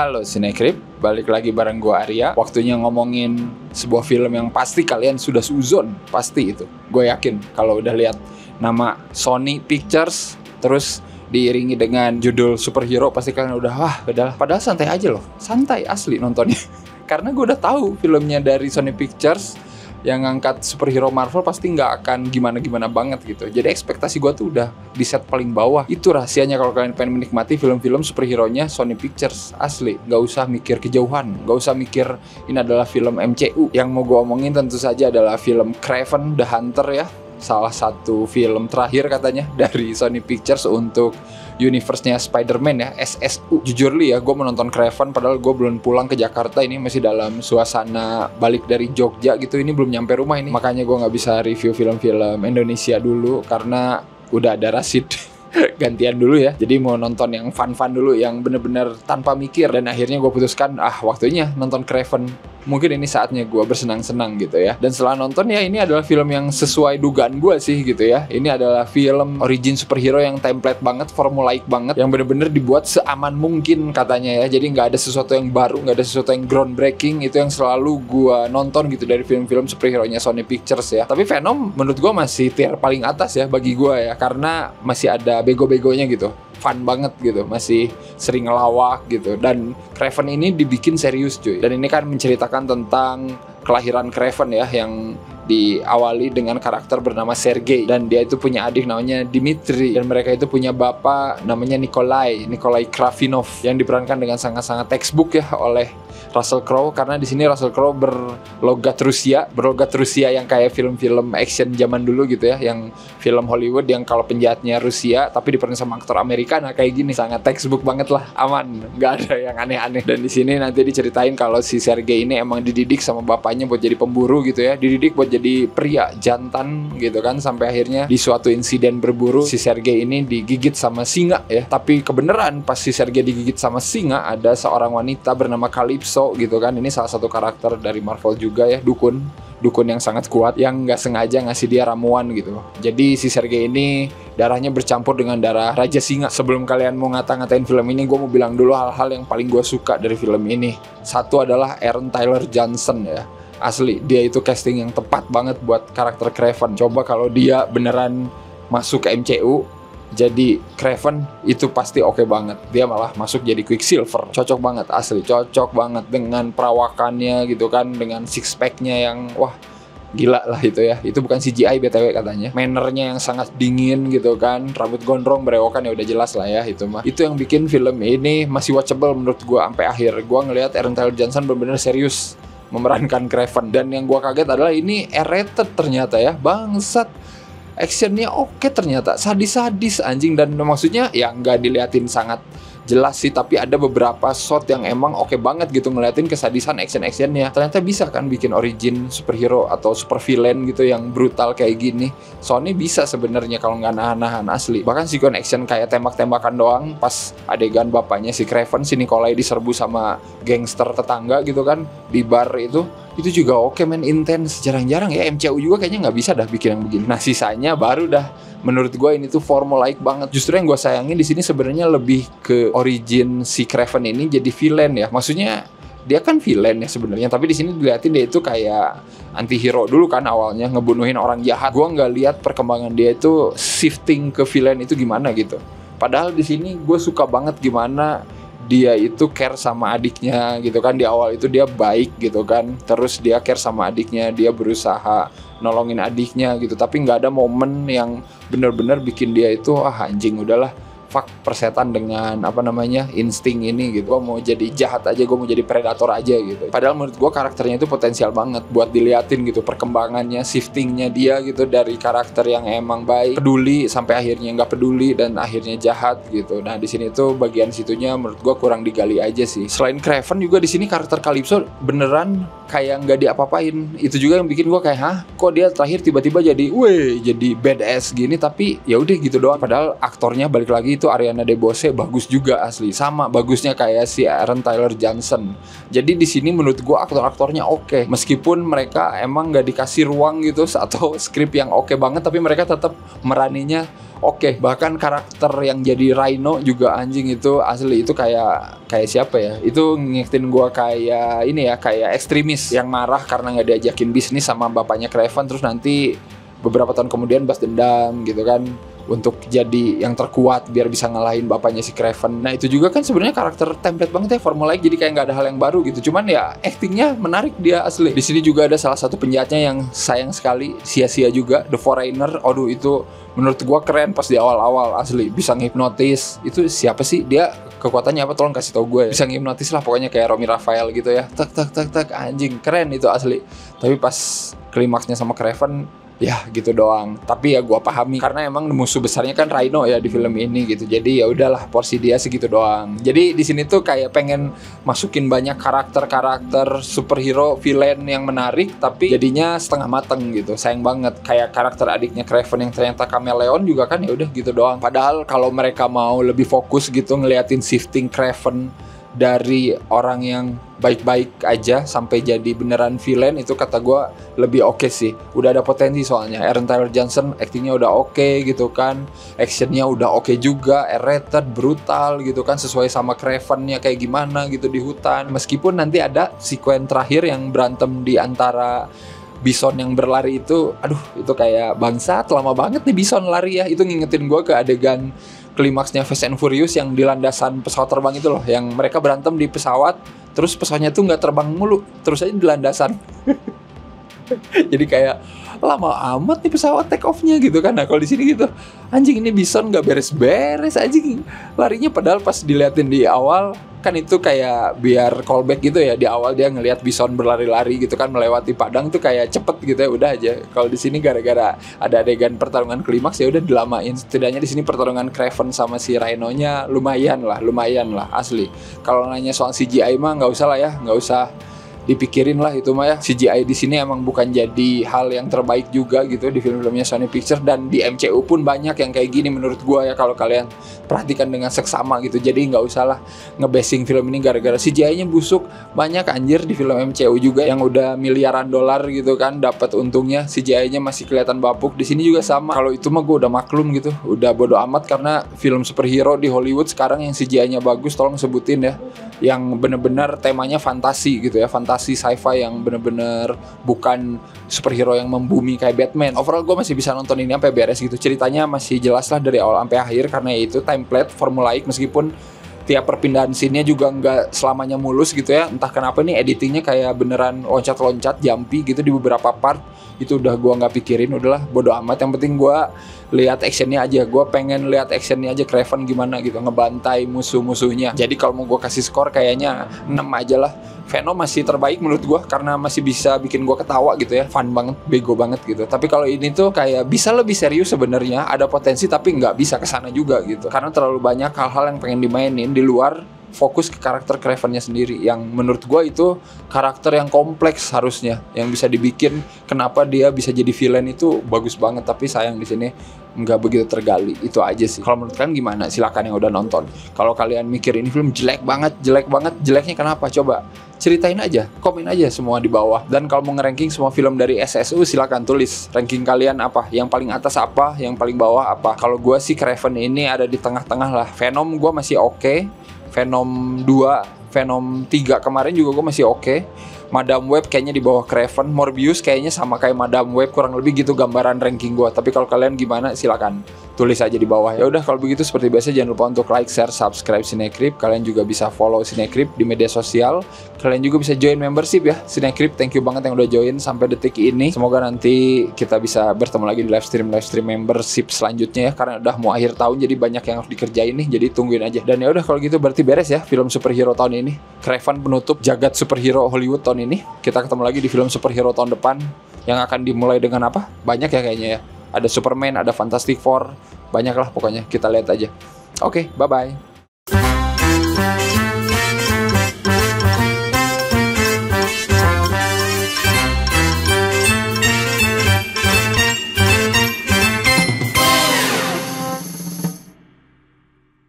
Halo Cinecrip, balik lagi bareng gua Arya. Waktunya ngomongin sebuah film yang pasti kalian sudah suzon, pasti itu. Gue yakin kalau udah lihat nama Sony Pictures terus diiringi dengan judul superhero, pasti kalian udah padahal santai aja loh. Santai asli nontonnya. Karena gue udah tahu filmnya dari Sony Pictures yang ngangkat superhero Marvel pasti nggak akan gimana-gimana banget gitu. Jadi ekspektasi gue tuh udah di set paling bawah. Itu rahasianya kalau kalian pengen menikmati film-film superhero-nya Sony Pictures. Asli, nggak usah mikir kejauhan, nggak usah mikir ini adalah film MCU. Yang mau gue omongin tentu saja adalah film Kraven the Hunter ya. Salah satu film terakhir katanya dari Sony Pictures untuk universe-nya Spider-Man ya, SSU. Jujur li ya, gue menonton Kraven padahal gue belum pulang ke Jakarta. Ini masih dalam suasana balik dari Jogja gitu. Ini belum nyampe rumah ini. Makanya gue gak bisa review film-film Indonesia dulu karena udah ada Rashid gantian dulu ya. Jadi mau nonton yang fun-fun dulu, yang bener-bener tanpa mikir. Dan akhirnya gue putuskan, waktunya nonton Kraven. Mungkin ini saatnya gue bersenang-senang gitu ya. Dan setelah nonton ya, ini adalah film yang sesuai dugaan gue sih gitu ya. Ini adalah film origin superhero yang template banget, formulaik banget, yang bener-bener dibuat seaman mungkin katanya ya. Jadi nggak ada sesuatu yang baru, nggak ada sesuatu yang groundbreaking. Itu yang selalu gue nonton gitu dari film-film superhero-nya Sony Pictures ya. Tapi Venom menurut gue masih tier paling atas ya bagi gue ya, karena masih ada bego-begonya gitu. Fun banget gitu, masih sering ngelawak gitu. Dan Kraven ini dibikin serius cuy. Dan ini kan menceritakan tentang kelahiran Kraven ya, yang diawali dengan karakter bernama Sergei. Dan dia itu punya adik namanya Dimitri. Dan mereka itu punya bapak namanya Nikolai Kravinov, yang diperankan dengan sangat-sangat textbook ya oleh Russell Crowe. Karena di sini Russell Crowe berlogat Rusia yang kayak film-film action zaman dulu gitu ya, yang film Hollywood yang kalau penjahatnya Rusia tapi diperan sama aktor Amerika. Nah kayak gini sangat textbook banget lah, aman, nggak ada yang aneh-aneh. Dan di sini nanti diceritain kalau si Sergei ini emang dididik sama bapaknya buat jadi pemburu gitu ya, dididik buat jadi pria jantan gitu kan, sampai akhirnya di suatu insiden berburu si Sergei ini digigit sama singa ya. Tapi kebenaran pas si Sergei digigit sama singa, ada seorang wanita bernama Calypso gitu kan. Ini salah satu karakter dari Marvel juga ya, dukun yang sangat kuat yang nggak sengaja ngasih dia ramuan gitu. Jadi si Sergei ini darahnya bercampur dengan darah Raja Singa. Sebelum kalian mau ngata-ngatain film ini, gue mau bilang dulu hal-hal yang paling gue suka dari film ini. Satu adalah Aaron Taylor Johnson ya. Asli, dia itu casting yang tepat banget buat karakter Kraven. Coba kalau dia beneran masuk ke MCU jadi Kraven, itu pasti oke banget. Dia malah masuk jadi Quicksilver, cocok banget, asli cocok banget dengan perawakannya gitu kan, dengan six pack-nya yang wah gila lah itu ya. Itu bukan CGI BTW katanya. Mannernya yang sangat dingin gitu kan, rambut gondrong berewokan, ya udah jelas lah ya itu mah. Itu yang bikin film ini masih watchable menurut gue sampai akhir. Gue ngelihat Aaron Taylor Johnson bener-bener serius memerankan Kraven. Dan yang gue kaget adalah ini R-rated ternyata ya, bangsat. Actionnya oke ternyata, sadis-sadis anjing. Dan maksudnya ya nggak diliatin sangat jelas sih, tapi ada beberapa shot yang emang oke banget gitu ngeliatin kesadisan action-actionnya. Ternyata bisa kan bikin origin superhero atau super villain gitu yang brutal kayak gini. Sony bisa sebenarnya kalau nggak nahan-nahan, asli. Bahkan sequence action kayak tembak-tembakan doang pas adegan bapaknya si Kraven, si Nikolai diserbu sama gangster tetangga gitu kan di bar itu juga oke men, intens. Jarang-jarang ya MCU juga kayaknya nggak bisa dah bikin yang begini. Nah sisanya baru dah menurut gue ini tuh formulaik banget. Justru yang gue sayangin di sini sebenarnya lebih ke origin si Kraven ini jadi villain ya. Maksudnya dia kan villain ya sebenarnya, tapi di sini dilihatin dia itu kayak anti-hero dulu kan awalnya, ngebunuhin orang jahat. Gue nggak lihat perkembangan dia itu shifting ke villain itu gimana gitu. Padahal di sini gue suka banget gimana dia itu care sama adiknya gitu kan. Di awal itu dia baik gitu kan, terus dia care sama adiknya, dia berusaha nolongin adiknya gitu. Tapi nggak ada momen yang bener-bener bikin dia itu anjing udahlah, fuck persetan dengan insting ini gitu. Gue mau jadi jahat aja, gue mau jadi predator aja gitu. Padahal menurut gue karakternya itu potensial banget buat diliatin gitu, perkembangannya, shiftingnya dia gitu, dari karakter yang emang baik, peduli, sampai akhirnya nggak peduli dan akhirnya jahat gitu. Nah di sini tuh bagian situnya menurut gue kurang digali aja sih. Selain Kraven juga di sini karakter Calypso beneran kayak nggak diapa-apain. Itu juga yang bikin gue kayak kok dia terakhir tiba-tiba jadi badass gini, tapi ya udah gitu doang. Padahal aktornya balik lagi Tapi itu Ariana DeBose bagus juga asli, sama bagusnya kayak si Aaron Taylor Johnson. Jadi di sini menurut gue aktor-aktornya oke, meskipun mereka emang nggak dikasih ruang gitu atau skrip yang oke banget, tapi mereka tetap meraninya oke. Bahkan karakter yang jadi Rhino juga anjing itu asli, itu kayak siapa ya? Itu ngingetin gue kayak ini ya, kayak ekstremis yang marah karena nggak diajakin bisnis sama bapaknya Kraven, terus nanti beberapa tahun kemudian balas dendam gitu kan untuk jadi yang terkuat biar bisa ngalahin bapaknya si Kraven. Nah itu juga kan sebenarnya karakter template banget ya Formula E, jadi kayak nggak ada hal yang baru gitu. Cuman ya actingnya menarik dia asli. Di sini juga ada salah satu penjahatnya yang sayang sekali sia-sia juga, The Foreigner. Aduh itu menurut gua keren pas di awal-awal asli, bisa ngehipnotis. Itu siapa sih dia? Kekuatannya apa? Tolong kasih tau gue. Bisa ngehipnotis lah pokoknya kayak Romy Rafael gitu ya. Tak tak tak tak, anjing keren itu asli. Tapi pas klimaksnya sama Kraven ya gitu doang. Tapi ya gua pahami karena emang musuh besarnya kan Rhino ya di film ini gitu. Jadi ya udahlah, porsi dia segitu doang. Jadi di sini tuh kayak pengen masukin banyak karakter-karakter superhero villain yang menarik, tapi jadinya setengah mateng gitu. Sayang banget kayak karakter adiknya Kraven yang ternyata kameleon juga kan, ya udah gitu doang. Padahal kalau mereka mau lebih fokus gitu ngeliatin shifting Kraven dari orang yang baik-baik aja sampai jadi beneran villain, itu kata gue lebih oke sih. Udah ada potensi soalnya. Aaron Taylor Johnson actingnya udah oke gitu kan, actionnya udah oke juga, R-rated, brutal gitu kan, sesuai sama Kraven-nya kayak gimana gitu di hutan. Meskipun nanti ada sekuen terakhir yang berantem di antara Bison yang berlari itu, aduh itu kayak bangsat, lama banget nih Bison lari ya. Itu ngingetin gue ke adegan klimaksnya Fast and Furious yang di landasan pesawat terbang itu loh, yang mereka berantem di pesawat, terus pesawatnya tuh nggak terbang mulu, terus aja di landasan. Jadi kayak lama amat nih pesawat take off-nya gitu kan. Nah kalau di sini gitu, anjing ini Bison nggak beres-beres anjing larinya, padahal pas diliatin di awal kan itu kayak biar callback gitu ya, di awal dia ngelihat Bison berlari-lari gitu kan melewati padang tuh kayak cepet gitu ya, udah aja. Kalau di sini gara-gara ada adegan pertarungan klimaks ya udah dilamain. Setidaknya di sini pertarungan Kraven sama si Rhino-nya lumayan lah asli. Kalau nanya soal CGI mah nggak usah lah ya, nggak usah dipikirin lah itu mah ya. CGI di sini emang bukan jadi hal yang terbaik juga gitu di film-filmnya Sony Pictures, dan di MCU pun banyak yang kayak gini menurut gua ya, kalau kalian perhatikan dengan seksama gitu. Jadi nggak usah lah ngebasing film ini gara-gara CGI-nya busuk. Banyak anjir di film MCU juga yang udah miliaran dolar gitu kan dapat untungnya, CGI-nya masih kelihatan bapuk. Di sini juga sama. Kalau itu mah gua udah maklum gitu, udah bodo amat, karena film superhero di Hollywood sekarang yang CGI-nya bagus tolong sebutin ya, yang bener-bener temanya fantasi gitu ya, fantasi sci-fi yang bener-bener bukan superhero yang membumi kayak Batman. Overall gue masih bisa nonton ini sampai beres gitu. Ceritanya masih jelas lah dari awal sampai akhir, karena itu template formulaik, meskipun tiap perpindahan scene-nya juga nggak selamanya mulus gitu ya. Entah kenapa nih editingnya kayak beneran loncat-loncat, jumpy gitu di beberapa part. Itu udah gue nggak pikirin, udahlah bodo amat. Yang penting gue lihat actionnya aja. Gue pengen lihat actionnya aja, Kraven gimana gitu ngebantai musuh-musuhnya. Jadi kalau mau gue kasih skor kayaknya 6 aja lah. Venom masih terbaik menurut gue karena masih bisa bikin gue ketawa gitu ya, fun banget, bego banget gitu. Tapi kalau ini tuh kayak bisa lebih serius sebenarnya, ada potensi tapi nggak bisa kesana juga gitu, karena terlalu banyak hal-hal yang pengen dimainin di luar fokus ke karakter Kraven-nya sendiri, yang menurut gue itu karakter yang kompleks harusnya, yang bisa dibikin kenapa dia bisa jadi villain itu bagus banget. Tapi sayang di sini nggak begitu tergali. Itu aja sih. Kalau menurut kalian gimana? Silakan yang udah nonton. Kalau kalian mikir ini film jelek banget, jeleknya kenapa? Coba ceritain aja, komen aja semua di bawah. Dan kalau mau nge-ranking semua film dari SSU, silakan tulis ranking kalian apa, yang paling atas apa, yang paling bawah apa. Kalau gue sih Kraven ini ada di tengah-tengah lah. Venom gue masih oke. Venom 2, Venom 3 kemarin juga gue masih oke. Madam Web kayaknya di bawah Kraven. Morbius kayaknya sama kayak Madam Web, kurang lebih gitu gambaran ranking gue. Tapi kalau kalian gimana silakan tulis aja di bawah. Ya udah kalau begitu seperti biasa jangan lupa untuk like, share, subscribe Cinecrip. Kalian juga bisa follow Cinecrip di media sosial. Kalian juga bisa join membership ya Cinecrip. Thank you banget yang udah join sampai detik ini. Semoga nanti kita bisa bertemu lagi di live stream membership selanjutnya ya, karena udah mau akhir tahun jadi banyak yang harus dikerjain nih. Jadi tungguin aja. Dan ya udah kalau gitu berarti beres ya film superhero tahun ini. Kraven penutup jagat superhero Hollywood tahun ini. Kita ketemu lagi di film superhero tahun depan yang akan dimulai dengan apa? Banyak ya kayaknya ya. Ada Superman, ada Fantastic Four, banyak lah pokoknya. Kita lihat aja. Oke, bye-bye.